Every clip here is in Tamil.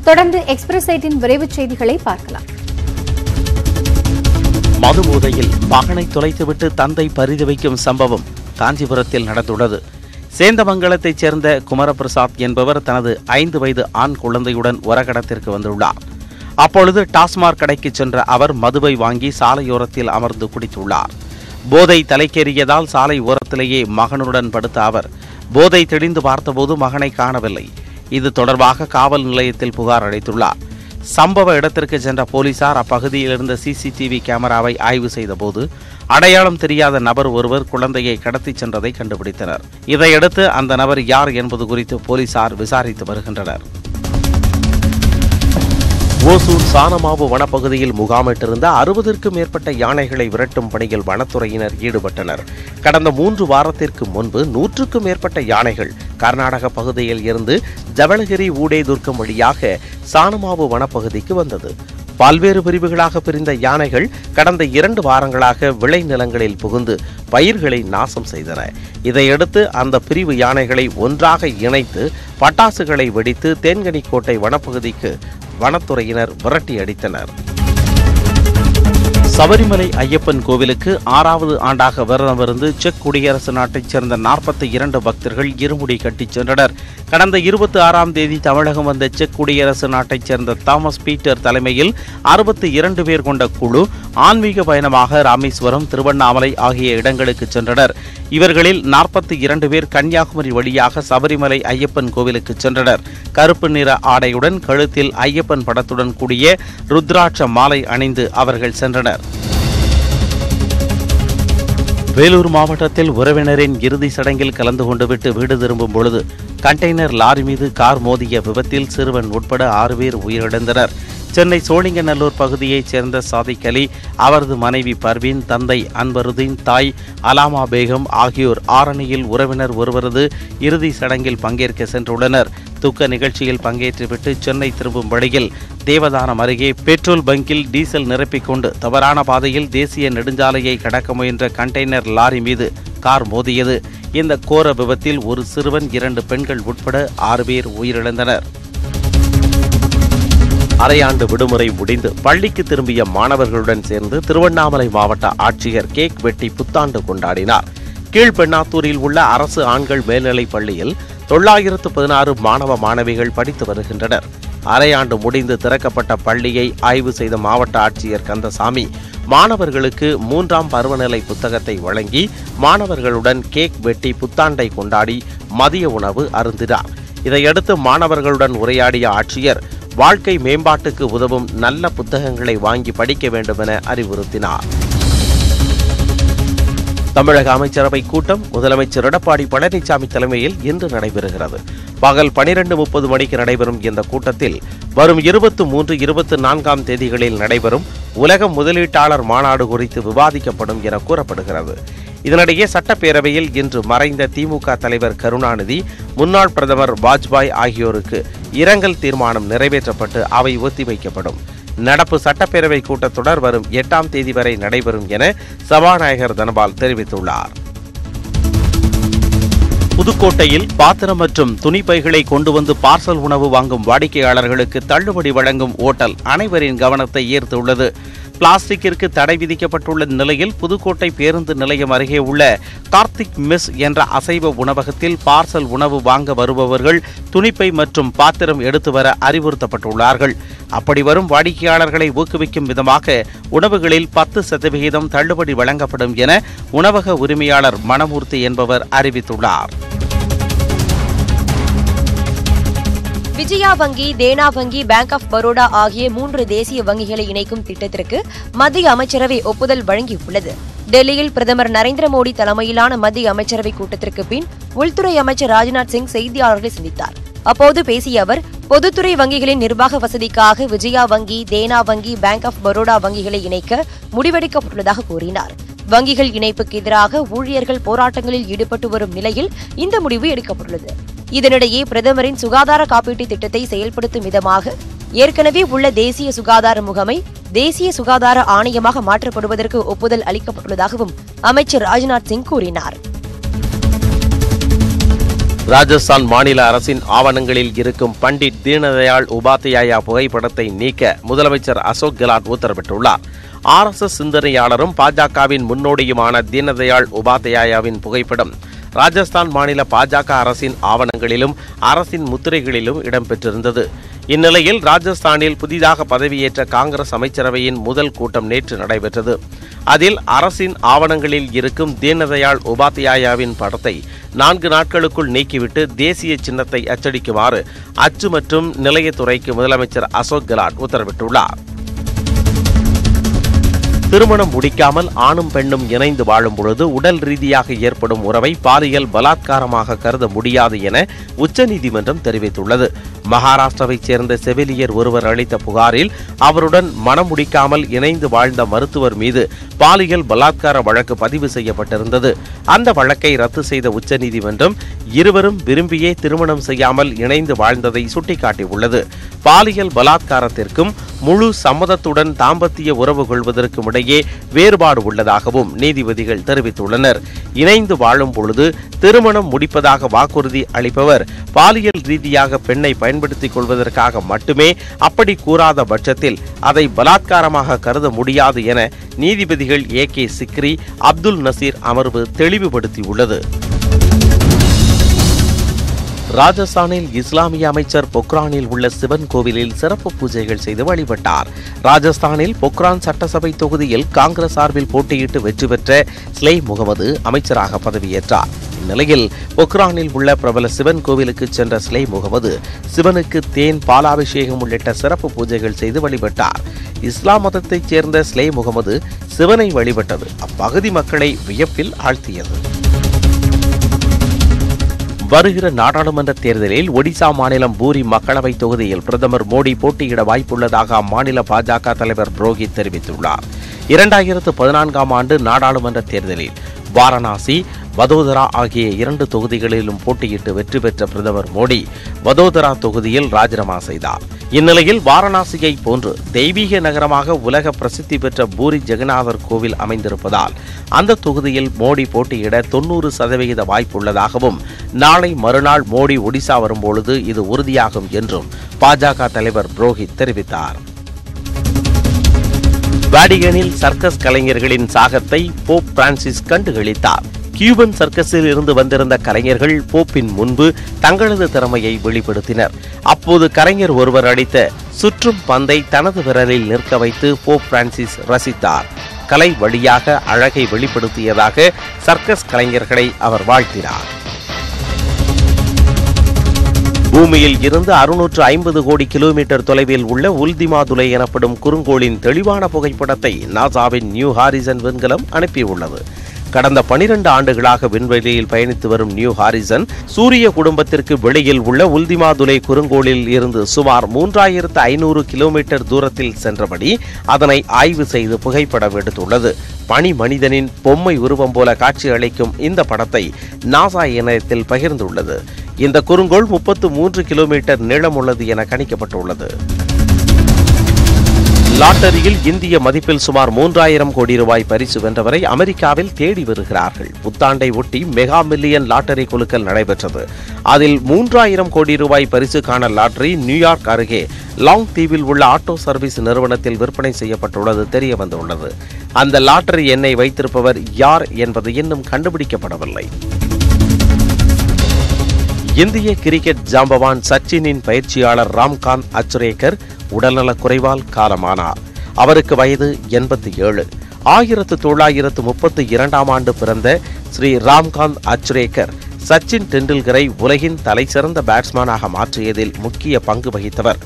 தொடர்ந்து எக்ஸ்பிரஸ் 8 விரைவுச் செய்திகளை பார்க்கலாம். மது போதையில் மகனை தொலைத்துவிட்டு தந்தை பரிது வைக்கும் சம்பவம் காஞ்சிபுரத்தில் நடந்துள்ளது. சேந்தமங்கலத்தைச் சேர்ந்த குமரபிரசாத் என்பவர் தனது 5 வயது ஆண் குழந்தையுடன் உரகடத்திற்கு வந்துள்ளார். அப்பொழுது டாஸ்மாக் கடைக்கு சென்ற அவர் மதுவை வாங்கி சாலையோரத்தில் அமர்ந்து குடித்துள்ளார். போதை தலைக்கேறியதால் சாலை ஓரத்திலேயே மகனுடன் படுத்த அவர் போதை தெளிந்து பார்த்தபோது மகனை காணவில்லை. இது தொடர்பாக காவல் நிலையத்தில் புகார் அளித்துள்ளார். சம்பவ இடத்திற்கு சென்ற போலீசார் அப்பகுதியில் இருந்த சிசிடிவி கேமராவை ஆய்வு செய்தபோது அடையாளம் தெரியாத நபர் ஒருவர் குழந்தையை கடத்திச் சென்றதை கண்டுபிடித்தனர். இதையடுத்து அந்த நபர் யார் என்பது குறித்து போலீசார் விசாரித்து வருகின்றனர். ஓசூர் சானமாவு வனப்பகுதியில் முகாமிட்டிருந்த 60க்கும் மேற்பட்ட யானைகளை விரட்டும் பணியில் வனத்துறையினர் ஈடுபட்டனர். கடந்த 3 வாரத்திற்கு முன்பு 100க்கும் மேற்பட்ட யானைகள் கர்நாடக பகுதியில் இருந்து ஜவளகிரி ஊடேதுர்க்கம் வழியாக சானமாவு வனப்பகுதிக்கு வந்தது. பல்வேறு பிரிவுகளாக பிரிந்த யானைகள் கடந்த 2 வாரங்களாக விளைநிலங்களில் புகுந்து பயிர்களை நாசம் செய்தன. இதையடுத்து அந்த பிரிவு யானைகளை ஒன்றாக இணைத்து பட்டாசுகளை வெடித்து தேன்கனிக்கோட்டை வனப்பகுதிக்கு வனத்துறையினர் விரட்டி அடித்தனர். சபரிமலை ஐயப்பன் கோவிலுக்கு 6வது ஆண்டாக விரதமிருந்து செக் குடியரசு நாட்டைச் சேர்ந்த 42 பக்தர்கள் இருமுடி கட்டிச் சென்றனர். கடந்த 26ஆம் தேதி தமிழகம் வந்த செக் குடியரசு நாட்டைச் சேர்ந்த தாமஸ் பீட்டர் தலைமையில் 62 பேர் கொண்ட குழு ஆன்மீக பயணமாக ராமேஸ்வரம், திருவண்ணாமலை ஆகிய இடங்களுக்கு சென்றனர். இவர்களில் 42 பேர் கன்னியாகுமரி வழியாக சபரிமலை ஐயப்பன் கோவிலுக்கு சென்றனர். கருப்பு நிற ஆடையுடன் கழுத்தில் ஐயப்பன் படத்துடன் கூடிய ருத்ராட்ச மாலை அணிந்து அவர்கள் சென்றனர். வேலூர் மாவட்டத்தில் உறவினரின் இறுதி சடங்கில் கலந்து கொண்டுவிட்டு வீடு திரும்பும் பொழுது கண்டெய்னர் லாரி மீது கார் மோதிய விபத்தில் சிறுவன் உட்பட 6 பேர் உயிரிழந்தனர். சென்னை சோழிங்கநல்லூர் பகுதியைச் சேர்ந்த சாதிக் அலி, அவரது மனைவி பர்வீன், தந்தை அன்வருதீன், தாய் அலாமா பேகம் ஆகியோர் ஆரணியில் உறவினர் ஒருவரது இறுதி சடங்கில் பங்கேற்க சென்றுள்ளனர். துக்க நிகழ்ச்சியில் பங்கேற்றுவிட்டு சென்னை திரும்பும் வழியில் தேவதானம் அருகே பெட்ரோல் பங்கில் டீசல் நிரப்பிக்கொண்டு தவறான பாதையில் தேசிய நெடுஞ்சாலையை கடக்க முயன்ற கண்டெய்னர் லாரி மீது கார் மோதியது. இந்த கோர விபத்தில் ஒரு சிறுவன், 2 பெண்கள் உட்பட 6 பேர் உயிரிழந்தனர். அரையாண்டு விடுமுறை முடிந்து பள்ளிக்கு திரும்பிய மாணவர்களுடன் சேர்ந்து திருவண்ணாமலை மாவட்ட ஆட்சியர் கேக் வெட்டி புத்தாண்டு கொண்டாடினார். கீழ்பெண்ணாத்தூரில் உள்ள அரசு ஆண்கள் மேல்நிலைப் பள்ளியில் 916 மாணவ மாணவிகள் படித்து வருகின்றனர். அரையாண்டு முடிந்து திறக்கப்பட்ட பள்ளியை ஆய்வு செய்த மாவட்ட ஆட்சியர் கந்தசாமி மாணவர்களுக்கு 3ஆம் பருவநிலை புத்தகத்தை வழங்கி மாணவர்களுடன் கேக் வெட்டி புத்தாண்டை கொண்டாடி மதிய உணவு அருந்தினார். இதையடுத்து மாணவர்களுடன் உரையாடிய ஆட்சியர் வாழ்க்கை மேம்பாட்டுக்கு உதவும் நல்ல புத்தகங்களை வாங்கி படிக்க வேண்டும் என அறிவுறுத்தினார். தமிழக அமைச்சரவை கூட்டம் முதலமைச்சர் எடப்பாடி பழனிசாமி தலைமையில் இன்று நடைபெறுகிறது. பகல் 12:30 மணிக்கு நடைபெறும் இந்த கூட்டத்தில் வரும் 23, 24ஆம் தேதிகளில் நடைபெறும் உலக முதலீட்டாளர் மாநாடு குறித்து விவாதிக்கப்படும் என கூறப்படுகிறது. இதனிடையே சட்டப்பேரவையில் இன்று மறைந்த திமுக தலைவர் கருணாநிதி, முன்னாள் பிரதமர் வாஜ்பாய் ஆகியோருக்கு இரங்கல் தீர்மானம் நிறைவேற்றப்பட்டு அவை ஒத்திவைக்கப்படும். நடப்பு சட்டப்பேரவை கூட்டத்தொடர் வரும் 8ஆம் தேதி வரை நடைபெறும் என சபாநாயகர் தனபால் தெரிவித்துள்ளார். புதுக்கோட்டையில் பாத்திரம் மற்றும் துணிப்பைகளை கொண்டு வந்து பார்சல் உணவு வாங்கும் வாடிக்கையாளர்களுக்கு தள்ளுபடி வழங்கும் ஓட்டல் அனைவரின் கவனத்தை ஈர்த்துள்ளது. பிளாஸ்டிக்கிற்கு தடை விதிக்கப்பட்டுள்ள நிலையில் புதுக்கோட்டை பேருந்து நிலையம் அருகே உள்ள கார்த்திக் மெஸ் என்ற அசைவ உணவகத்தில் பார்சல் உணவு வாங்க வருபவர்கள் துணிப்பை மற்றும் பாத்திரம் எடுத்து வர அறிவுறுத்தப்பட்டுள்ளார்கள். அப்படி வரும் வாடிக்கையாளர்களை ஊக்குவிக்கும் விதமாக உணவுகளில் 10% தள்ளுபடி வழங்கப்படும் என உணவக உரிமையாளர் மணமூர்த்தி என்பவர் அறிவித்துள்ளார். விஜயா வங்கி, தேனா வங்கி, பேங்க் ஆஃப் பரோடா ஆகிய 3 தேசிய வங்கிகளை இணைக்கும் திட்டத்திற்கு மத்திய அமைச்சரவை ஒப்புதல் வழங்கியுள்ளது. டெல்லியில் பிரதமர் நரேந்திர மோடி தலைமையிலான மத்திய அமைச்சரவை கூட்டத்திற்கு பின் உள்துறை அமைச்சர் ராஜ்நாத் சிங் செய்தியாளர்களை சந்தித்தார். அப்போது பேசிய அவர், பொதுத்துறை வங்கிகளின் நிர்வாக வசதிக்காக விஜயா வங்கி, தேனா வங்கி, பேங்க் ஆஃப் பரோடா வங்கிகளை இணைக்க முடிவெடுக்கப்பட்டுள்ளதாக கூறினார். வங்கிகள் இணைப்புக்கு எதிராக ஊழியர்கள் போராட்டங்களில் ஈடுபட்டு வரும் நிலையில் இந்த முடிவு எடுக்கப்பட்டுள்ளது. இதனிடையே பிரதமரின் சுகாதார காப்பீட்டு திட்டத்தை செயல்படுத்தும் விதமாக ஏற்கனவே உள்ள தேசிய சுகாதார முகமை தேசிய சுகாதார ஆணையமாக மாற்றப்படுவதற்கு ஒப்புதல் அளிக்கப்பட்டுள்ளதாகவும் அமைச்சர் ராஜ்நாத் சிங் கூறினார். ராஜஸ்தான் மாநில அரசின் ஆவணங்களில் இருக்கும் பண்டிட் தீனதயாள் உபாத்யாயா புகைப்படத்தை நீக்க முதலமைச்சர் அசோக் கெலாட் உத்தரவிட்டுள்ளார். RSS சிந்தனையாளரும் பாஜகவின் முன்னோடியுமான தீனதயாள் உபாத்யாயாவின் புகைப்படம் ராஜஸ்தான் மாநில பாஜக அரசின் ஆவணங்களிலும் அரசின் முத்திரைகளிலும் இடம்பெற்றிருந்தது. இந்நிலையில் ராஜஸ்தானில் புதிதாக பதவியேற்ற காங்கிரஸ் அமைச்சரவையின் முதல் கூட்டம் நேற்று நடைபெற்றது. அதில் அரசின் ஆவணங்களில் இருக்கும் தீனதயாள் உபாத்யாயாவின் படத்தை 4 நாட்களுக்குள் நீக்கிவிட்டு தேசிய சின்னத்தை அச்சடிக்குமாறு அச்சு மற்றும் நிலையத்துறைக்கு முதலமைச்சர் அசோக் கெலாட் உத்தரவிட்டுள்ளார். திருமணம் முடிக்காமல் ஆணும் பெண்ணும் இணைந்து வாழும் பொழுது உடல் ரீதியாக ஏற்படும் உறவை பாலியல் பலாத்காரமாக கருத முடியாது என உச்சநீதிமன்றம் தெரிவித்துள்ளது. மகாராஷ்டிராவைச் சேர்ந்த செவிலியர் ஒருவர் அளித்த புகாரில் அவருடன் மனம் முடிக்காமல் இணைந்து வாழ்ந்த மருத்துவர் மீது பாலியல் பலாத்கார வழக்கு பதிவு செய்யப்பட்டிருந்தது. அந்த வழக்கை ரத்து செய்த உச்சநீதிமன்றம் இருவரும் விரும்பியே திருமணம் செய்யாமல் இணைந்து வாழ்ந்ததை சுட்டிக்காட்டியுள்ளது. பாலியல் பலாத்காரத்திற்கும் முழு சம்மதத்துடன் தாம்பத்திய உறவு கொள்வதற்கும் இடையே வேறுபாடு உள்ளதாகவும் நீதிபதிகள் தெரிவித்துள்ளனர். இணைந்து வாழும் பொழுது திருமணம் முடிப்பதாக வாக்குறுதி அளிப்பவர் பாலியல் ரீதியாக பெண்ணை பயன்படுத்திக் கொள்வதற்காக மட்டுமே அப்படி கூறாத பட்சத்தில் அதை பலாத்காரமாக கருத முடியாது என நீதிபதிகள் AK சிக்ரி, அப்துல் நசீர் அமர்வு தெளிவுபடுத்தியுள்ளது. ராஜஸ்தானில் இஸ்லாமிய அமைச்சர் பொக்ரானில் உள்ள சிவன் கோவிலில் சிறப்பு பூஜைகள் செய்து வழிபட்டார். ராஜஸ்தானில் பொக்ரான் சட்டசபை தொகுதியில் காங்கிரஸ் சார்பில் போட்டியிட்டு வெற்றி பெற்ற ஸ்லை முகமது அமைச்சராக பதவியேற்றார். இந்நிலையில் பொக்ரானில் உள்ள பிரபல சிவன் கோவிலுக்கு சென்ற ஸ்லை முகமது சிவனுக்கு தேன், பாலாபிஷேகம் உள்ளிட்ட சிறப்பு பூஜைகள் செய்து வழிபட்டார். இஸ்லாம் மதத்தைச் சேர்ந்த ஸ்லை முகமது சிவனை வழிபட்டது அப்பகுதி மக்களை வியப்பில் ஆழ்த்தியது. வருகிற நாடாளுமன்ற தேர்தலில் ஒடிசா மாநிலம் பூரி மக்களவை தொகுதியில் பிரதமர் மோடி போட்டியிட வாய்ப்புள்ளதாக அம்மாநில பாஜக தலைவர் புரோஹித் தெரிவித்துள்ளார். 2014ஆம் ஆண்டு நாடாளுமன்ற தேர்தலில் வாரணாசி, வதோதரா ஆகிய 2 தொகுதிகளிலும் போட்டியிட்டு வெற்றி பெற்ற பிரதமர் மோடி வதோதரா தொகுதியில் ராஜினாமா செய்தார். இந்நிலையில் வாரணாசியை போன்று தெய்வீக நகரமாக உலக பிரசித்தி பெற்ற பூரி ஜெகநாதர் கோவில் அமைந்திருப்பதால் அந்த தொகுதியில் மோடி போட்டியிட 90% வாய்ப்புள்ளதாகவும் நாளை மறுநாள் மோடி ஒடிசா வரும்பொழுது இது உறுதியாகும் என்றும் பாஜக தலைவர் புரோஹித் தெரிவித்தார். வாடிகனில் சர்க்கஸ் கலைஞர்களின் சாகத்தை போப் பிரான்சிஸ் கண்டுகளித்தார். கியூபன் சர்க்கஸில் இருந்து வந்திருந்த கலைஞர்கள் போப்பின் முன்பு தங்களது திறமையை வெளிப்படுத்தினர். அப்போது கலைஞர் ஒருவர் அடித்த சுற்றும் பந்தை தனது விரலில் நிற்க வைத்து போப் பிரான்சிஸ் ரசித்தார். கலை வழியாக அழகை வெளிப்படுத்தியதாக சர்க்கஸ் கலைஞர்களை அவர் வாழ்த்தினார். பூமியில் இருந்து 650 கோடி கிலோமீட்டர் தொலைவில் உள்ள உல்திமா துளை எனப்படும் குறுங்கோளின் தெளிவான புகைப்படத்தை நாசாவின் நியூ ஹாரிசன் விண்கலம் அனுப்பியுள்ளது. கடந்த 12 ஆண்டுகளாக விண்வெளியில் பயணித்து வரும் நியூ ஹாரிசன் சூரிய குடும்பத்திற்கு வெளியில் உள்ள உல்திமா துளை குறுங்கோளில் இருந்து சுமார் 3500 கிலோமீட்டர் தூரத்தில் சென்றபடி அதனை ஆய்வு செய்து புகைப்படம் எடுத்துள்ளது. பனி மனிதனின் பொம்மை உருவம் போல காட்சி அளிக்கும் இந்த படத்தை நாசா இணையத்தில் பகிர்ந்துள்ளது. இந்த குறுங்கோள் 33 கிலோமீட்டர் நீளமுள்ளது என கணிக்கப்பட்டுள்ளது. லாட்டரியில் இந்திய மதிப்பில் சுமார் 3000 கோடி ரூபாய் பரிசு வென்றவரை அமெரிக்காவில் தேடி வருகிறார்கள். புத்தாண்டை ஒட்டி மெகா மில்லியன் லாட்டரி குலுக்கல் நடைபெற்றது. அதில் 3000 கோடி ரூபாய் பரிசுக்கான லாட்டரி நியூயார்க் அருகே லாங் தீவில் உள்ள ஆட்டோ சர்வீஸ் நிறுவனத்தில் விற்பனை செய்யப்பட்டுள்ளது தெரிய வந்துள்ளது. அந்த லாட்டரி எண்ணை வைத்திருப்பவர் யார் என்பது இன்னும் கண்டுபிடிக்கப்படவில்லை. இந்திய கிரிக்கெட் ஜாம்பவான் சச்சினின் பயிற்சியாளர் ராம்காந்த் அச்ரேக்கர் உடல்நலக் குறைவால் காலமானார். அவருக்கு வயது 87. 1932ஆம் ஆண்டு பிறந்த ஸ்ரீ ராம்காந்த் அச்ரேக்கர் சச்சின் டெண்டுல்கரை உலகின் தலைசிறந்த பேட்ஸ்மேனாக மாற்றியதில் முக்கிய பங்கு வகித்தவர்.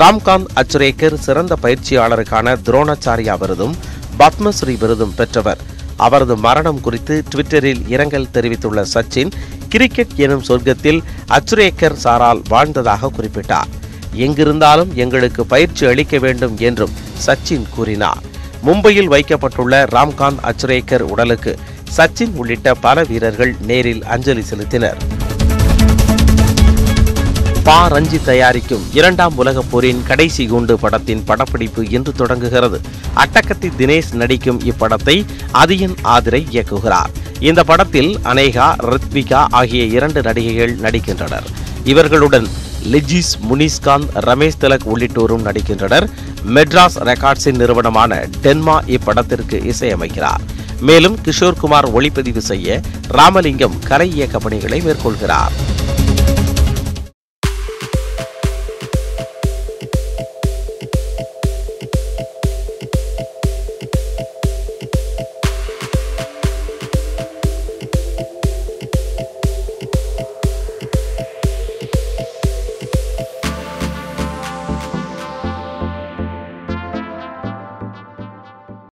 ராம்காந்த் அச்ரேக்கர் சிறந்த பயிற்சியாளருக்கான துரோணாச்சாரியா விருதும் பத்மஸ்ரீ விருதும் பெற்றவர். அவரது மரணம் குறித்து ட்விட்டரில் இரங்கல் தெரிவித்துள்ள சச்சின், கிரிக்கெட் எனும் சொர்க்கத்தில் அச்ரேக்கர் சாரால் வாழ்ந்ததாக குறிப்பிட்டார். எங்கிருந்தாலும் எங்களுக்கு பயிற்சி அளிக்க வேண்டும் என்றும் சச்சின் கூறினார். மும்பையில் வைக்கப்பட்டுள்ள ராம்காந்த் அச்ரேக்கர் உடலுக்கு சச்சின் உள்ளிட்ட பல வீரர்கள் நேரில் அஞ்சலி செலுத்தினர். பா ரஞ்சித் தயாரிக்கும் 2ஆம் உலகப் போரின் கடைசி குண்டு படத்தின் படப்பிடிப்பு இன்று தொடங்குகிறது. அட்டகத்தி தினேஷ் நடிக்கும் இப்படத்தை அதியன் ஆதிரை இயக்குகிறார். இந்த படத்தில் அனேகா, ரித்விகா ஆகிய 2 நடிகைகள் நடிக்கின்றனர். இவர்களுடன் லிஜிஸ், முனிஸ்காந்த், ரமேஷ் திலக் உள்ளிட்டோரும் நடிக்கின்றனர். மெட்ராஸ் ரெக்கார்ட்ஸின் நிறுவனமான டென்மா இப்படத்திற்கு இசையமைக்கிறார். மேலும் கிஷோர் குமார் ஒளிப்பதிவு செய்ய ராமலிங்கம் கலை இயக்க பணிகளை மேற்கொள்கிறார்.